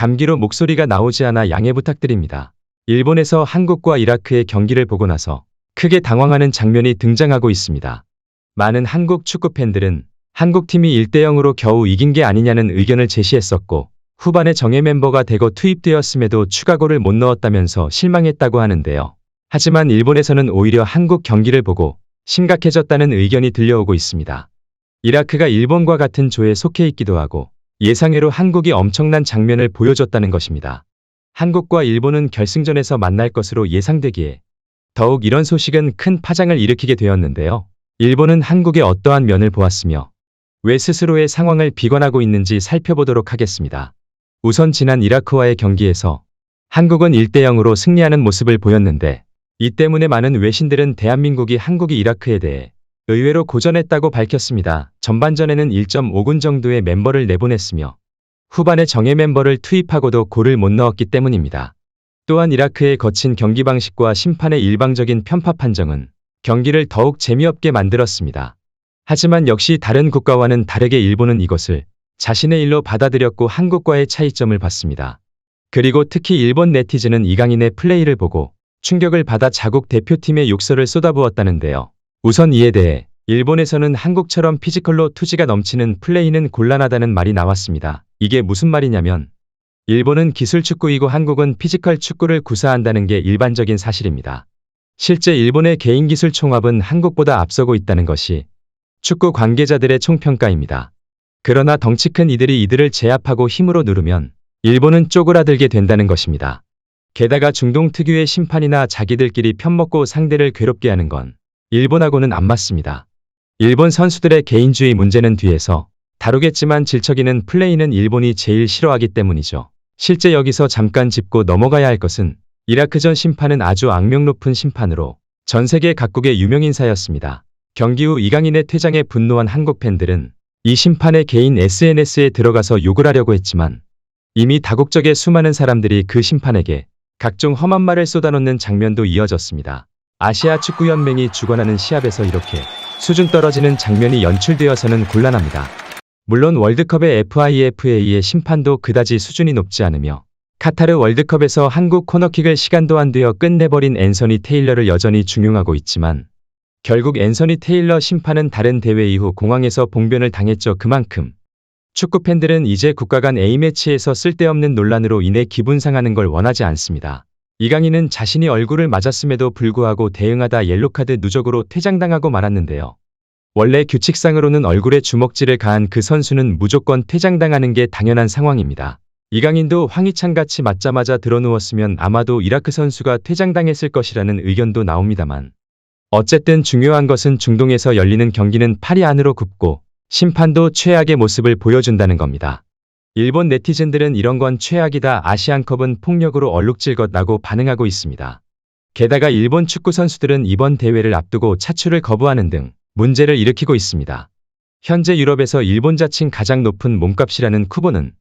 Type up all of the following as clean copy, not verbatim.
감기로 목소리가 나오지 않아 양해 부탁드립니다. 일본에서 한국과 이라크의 경기를 보고 나서 크게 당황하는 장면이 등장하고 있습니다. 많은 한국 축구 팬들은 한국팀이 1대0으로 겨우 이긴 게 아니냐는 의견을 제시했었고, 후반에 정예 멤버가 대거 투입되었음에도 추가골을 못 넣었다면서 실망했다고 하는데요. 하지만 일본에서는 오히려 한국 경기를 보고 심각해졌다는 의견이 들려오고 있습니다. 이라크가 일본과 같은 조에 속해 있기도 하고 예상외로 한국이 엄청난 장면을 보여줬다는 것입니다. 한국과 일본은 결승전에서 만날 것으로 예상되기에 더욱 이런 소식은 큰 파장을 일으키게 되었는데요. 일본은 한국의 어떠한 면을 보았으며 왜 스스로의 상황을 비관하고 있는지 살펴보도록 하겠습니다. 우선 지난 이라크와의 경기에서 한국은 1대0으로 승리하는 모습을 보였는데, 이 때문에 많은 외신들은 대한민국이 한국이 이라크에 대해 의외로 고전했다고 밝혔습니다. 전반전에는 1.5군 정도의 멤버를 내보냈으며 후반에 정예 멤버를 투입하고도 골을 못 넣었기 때문입니다. 또한 이라크의 거친 경기 방식과 심판의 일방적인 편파 판정은 경기를 더욱 재미없게 만들었습니다. 하지만 역시 다른 국가와는 다르게 일본은 이것을 자신의 일로 받아들였고 한국과의 차이점을 봤습니다. 그리고 특히 일본 네티즌은 이강인의 플레이를 보고 충격을 받아 자국 대표팀의 욕설을 쏟아부었다는데요. 우선 이에 대해 일본에서는 한국처럼 피지컬로 투지가 넘치는 플레이는 곤란하다는 말이 나왔습니다. 이게 무슨 말이냐면 일본은 기술 축구이고 한국은 피지컬 축구를 구사한다는 게 일반적인 사실입니다. 실제 일본의 개인기술 총합은 한국보다 앞서고 있다는 것이 축구 관계자들의 총평가입니다. 그러나 덩치 큰 이들을 제압하고 힘으로 누르면 일본은 쪼그라들게 된다는 것입니다. 게다가 중동 특유의 심판이나 자기들끼리 편먹고 상대를 괴롭게 하는 건 일본하고는 안 맞습니다. 일본 선수들의 개인주의 문제는 뒤에서 다루겠지만 질척이는 플레이는 일본이 제일 싫어하기 때문이죠. 실제 여기서 잠깐 짚고 넘어가야 할 것은 이라크전 심판은 아주 악명 높은 심판으로 전 세계 각국의 유명인사였습니다. 경기 후 이강인의 퇴장에 분노한 한국 팬들은 이 심판의 개인 SNS에 들어가서 욕을 하려고 했지만 이미 다국적의 수많은 사람들이 그 심판에게 각종 험한 말을 쏟아놓는 장면도 이어졌습니다. 아시아 축구연맹이 주관하는 시합에서 이렇게 수준 떨어지는 장면이 연출되어서는 곤란합니다. 물론 월드컵의 FIFA의 심판도 그다지 수준이 높지 않으며 카타르 월드컵에서 한국 코너킥을 시간도 안 되어 끝내버린 앤서니 테일러를 여전히 중용하고 있지만 결국 앤서니 테일러 심판은 다른 대회 이후 공항에서 봉변을 당했죠. 그만큼 축구팬들은 이제 국가 간 A매치에서 쓸데없는 논란으로 인해 기분 상하는 걸 원하지 않습니다. 이강인은 자신이 얼굴을 맞았음에도 불구하고 대응하다 옐로카드 누적으로 퇴장당하고 말았는데요. 원래 규칙상으로는 얼굴에 주먹질을 가한 그 선수는 무조건 퇴장당하는 게 당연한 상황입니다. 이강인도 황희찬같이 맞자마자 드러누웠으면 아마도 이라크 선수가 퇴장당했을 것이라는 의견도 나옵니다만, 어쨌든 중요한 것은 중동에서 열리는 경기는 팔이 안으로 굽고 심판도 최악의 모습을 보여준다는 겁니다. 일본 네티즌들은 이런 건 최악이다, 아시안컵은 폭력으로 얼룩질것라고 반응하고 있습니다. 게다가 일본 축구 선수들은 이번 대회를 앞두고 차출을 거부하는 등 문제를 일으키고 있습니다. 현재 유럽에서 일본 자칭 가장 높은 몸값이라는 쿠보는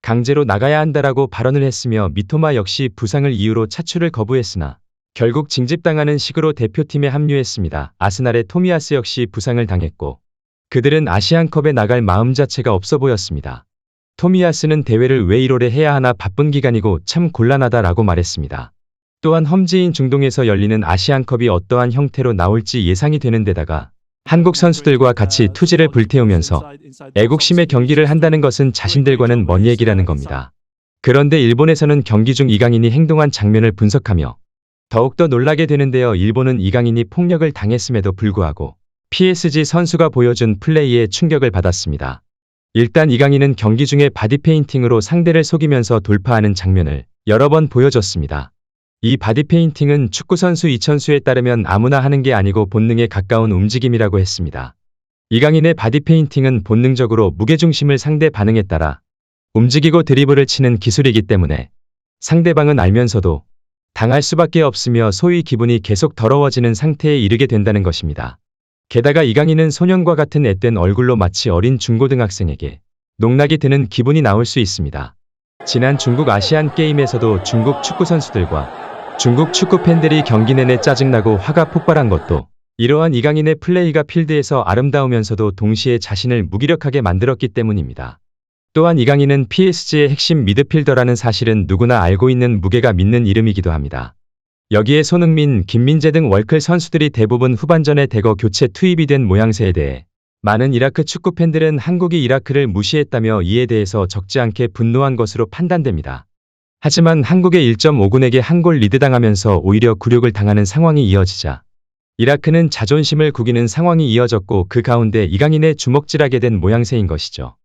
강제로 나가야 한다라고 발언을 했으며 미토마 역시 부상을 이유로 차출을 거부했으나 결국 징집당하는 식으로 대표팀에 합류했습니다. 아스날의 토미야스 역시 부상을 당했고 그들은 아시안컵에 나갈 마음 자체가 없어 보였습니다. 토미야스는 대회를 왜 1월에 해야 하나 바쁜 기간이고 참 곤란하다라고 말했습니다. 또한 험지인 중동에서 열리는 아시안컵이 어떠한 형태로 나올지 예상이 되는 데다가 한국 선수들과 같이 투지를 불태우면서 애국심의 경기를 한다는 것은 자신들과는 먼 얘기라는 겁니다. 그런데 일본에서는 경기 중 이강인이 행동한 장면을 분석하며 더욱더 놀라게 되는데요. 일본은 이강인이 폭력을 당했음에도 불구하고 PSG 선수가 보여준 플레이에 충격을 받았습니다. 일단 이강인은 경기 중에 바디페인팅으로 상대를 속이면서 돌파하는 장면을 여러 번 보여줬습니다. 이 바디페인팅은 축구선수 이천수에 따르면 아무나 하는 게 아니고 본능에 가까운 움직임이라고 했습니다. 이강인의 바디페인팅은 본능적으로 무게중심을 상대 반응에 따라 움직이고 드리블을 치는 기술이기 때문에 상대방은 알면서도 당할 수밖에 없으며 소위 기분이 계속 더러워지는 상태에 이르게 된다는 것입니다. 게다가 이강인은 소년과 같은 앳된 얼굴로 마치 어린 중고등학생에게 농락이 드는 기분이 나올 수 있습니다. 지난 중국 아시안 게임에서도 중국 축구 선수들과 중국 축구 팬들이 경기 내내 짜증나고 화가 폭발한 것도 이러한 이강인의 플레이가 필드에서 아름다우면서도 동시에 자신을 무기력하게 만들었기 때문입니다. 또한 이강인은 PSG의 핵심 미드필더라는 사실은 누구나 알고 있는 무게가 믿는 이름이기도 합니다. 여기에 손흥민, 김민재 등 월클 선수들이 대부분 후반전에 대거 교체 투입이 된 모양새에 대해 많은 이라크 축구 팬들은 한국이 이라크를 무시했다며 이에 대해서 적지 않게 분노한 것으로 판단됩니다. 하지만 한국의 1.5군에게 한 골 리드당하면서 오히려 굴욕을 당하는 상황이 이어지자 이라크는 자존심을 구기는 상황이 이어졌고 그 가운데 이강인의 주먹질하게 된 모양새인 것이죠.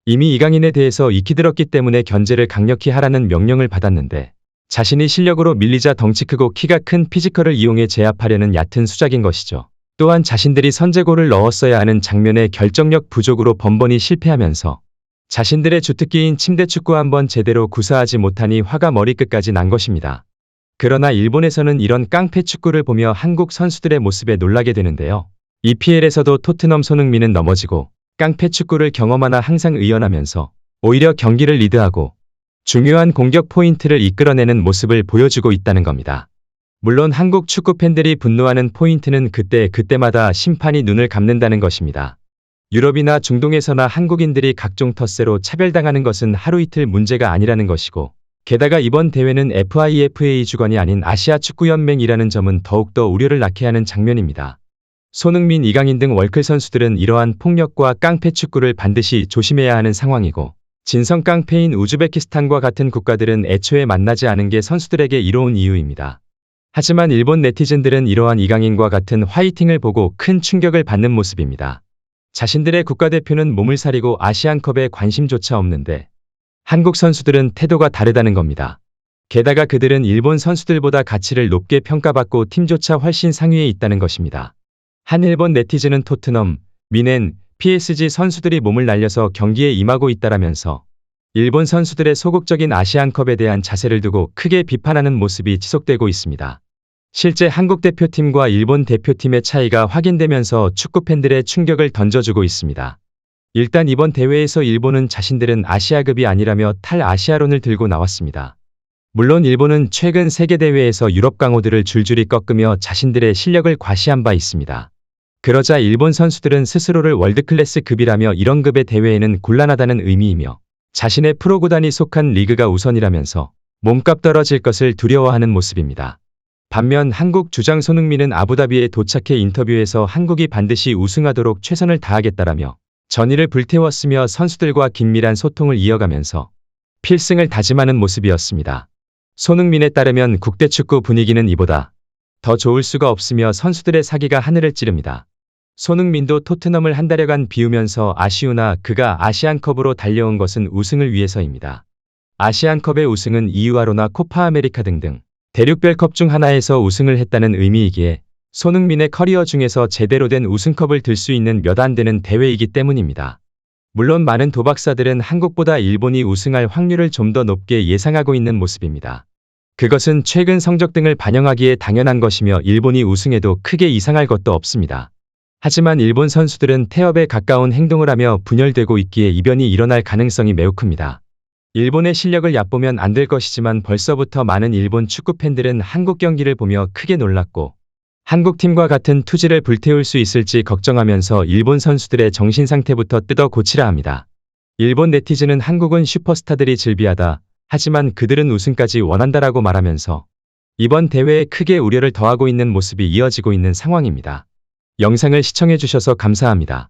이미 이강인에 대해서 익히 들었기 때문에 견제를 강력히 하라는 명령을 받았는데 자신이 실력으로 밀리자 덩치 크고 키가 큰 피지컬을 이용해 제압하려는 얕은 수작인 것이죠. 또한 자신들이 선제골을 넣었어야 하는 장면에 결정력 부족으로 번번이 실패하면서 자신들의 주특기인 침대축구 한번 제대로 구사하지 못하니 화가 머리끝까지 난 것입니다. 그러나 일본에서는 이런 깡패 축구를 보며 한국 선수들의 모습에 놀라게 되는데요. EPL에서도 토트넘 손흥민은 넘어지고 깡패 축구를 경험하나 항상 의연하면서 오히려 경기를 리드하고 중요한 공격 포인트를 이끌어내는 모습을 보여주고 있다는 겁니다. 물론 한국 축구 팬들이 분노하는 포인트는 그때마다 심판이 눈을 감는다는 것입니다. 유럽이나 중동에서나 한국인들이 각종 텃세로 차별당하는 것은 하루 이틀 문제가 아니라는 것이고 게다가 이번 대회는 FIFA 주관이 아닌 아시아축구연맹이라는 점은 더욱더 우려를 낳게 하는 장면입니다. 손흥민, 이강인 등 월클 선수들은 이러한 폭력과 깡패 축구를 반드시 조심해야 하는 상황이고 진성 깡패인 우즈베키스탄과 같은 국가들은 애초에 만나지 않은 게 선수들에게 이로운 이유입니다. 하지만 일본 네티즌들은 이러한 이강인과 같은 화이팅을 보고 큰 충격을 받는 모습입니다. 자신들의 국가대표는 몸을 사리고 아시안컵에 관심조차 없는데 한국 선수들은 태도가 다르다는 겁니다. 게다가 그들은 일본 선수들보다 가치를 높게 평가받고 팀조차 훨씬 상위에 있다는 것입니다. 한 일본 네티즌은 토트넘, 미넨, PSG 선수들이 몸을 날려서 경기에 임하고 있다라면서 일본 선수들의 소극적인 아시안컵에 대한 자세를 두고 크게 비판하는 모습이 지속되고 있습니다. 실제 한국 대표팀과 일본 대표팀의 차이가 확인되면서 축구 팬들의 충격을 던져주고 있습니다. 일단 이번 대회에서 일본은 자신들은 아시아급이 아니라며 탈아시아론을 들고 나왔습니다. 물론 일본은 최근 세계대회에서 유럽 강호들을 줄줄이 꺾으며 자신들의 실력을 과시한 바 있습니다. 그러자 일본 선수들은 스스로를 월드클래스 급이라며 이런 급의 대회에는 곤란하다는 의미이며 자신의 프로구단이 속한 리그가 우선이라면서 몸값 떨어질 것을 두려워하는 모습입니다. 반면 한국 주장 손흥민은 아부다비에 도착해 인터뷰에서 한국이 반드시 우승하도록 최선을 다하겠다라며 전의를 불태웠으며 선수들과 긴밀한 소통을 이어가면서 필승을 다짐하는 모습이었습니다. 손흥민에 따르면 국대축구 분위기는 이보다 더 좋을 수가 없으며 선수들의 사기가 하늘을 찌릅니다. 손흥민도 토트넘을 한 달여간 비우면서 아쉬우나 그가 아시안컵으로 달려온 것은 우승을 위해서입니다. 아시안컵의 우승은 이유아로나 코파 아메리카 등등 대륙별컵 중 하나에서 우승을 했다는 의미이기에 손흥민의 커리어 중에서 제대로 된 우승컵을 들 수 있는 몇 안 되는 대회이기 때문입니다. 물론 많은 도박사들은 한국보다 일본이 우승할 확률을 좀 더 높게 예상하고 있는 모습입니다. 그것은 최근 성적 등을 반영하기에 당연한 것이며 일본이 우승해도 크게 이상할 것도 없습니다. 하지만 일본 선수들은 태업에 가까운 행동을 하며 분열되고 있기에 이변이 일어날 가능성이 매우 큽니다. 일본의 실력을 얕보면 안 될 것이지만 벌써부터 많은 일본 축구 팬들은 한국 경기를 보며 크게 놀랐고 한국팀과 같은 투지를 불태울 수 있을지 걱정하면서 일본 선수들의 정신 상태부터 뜯어 고치라 합니다. 일본 네티즌은 한국은 슈퍼스타들이 즐비하다. 하지만 그들은 우승까지 원한다라고 말하면서 이번 대회에 크게 우려를 더하고 있는 모습이 이어지고 있는 상황입니다. 영상을 시청해주셔서 감사합니다.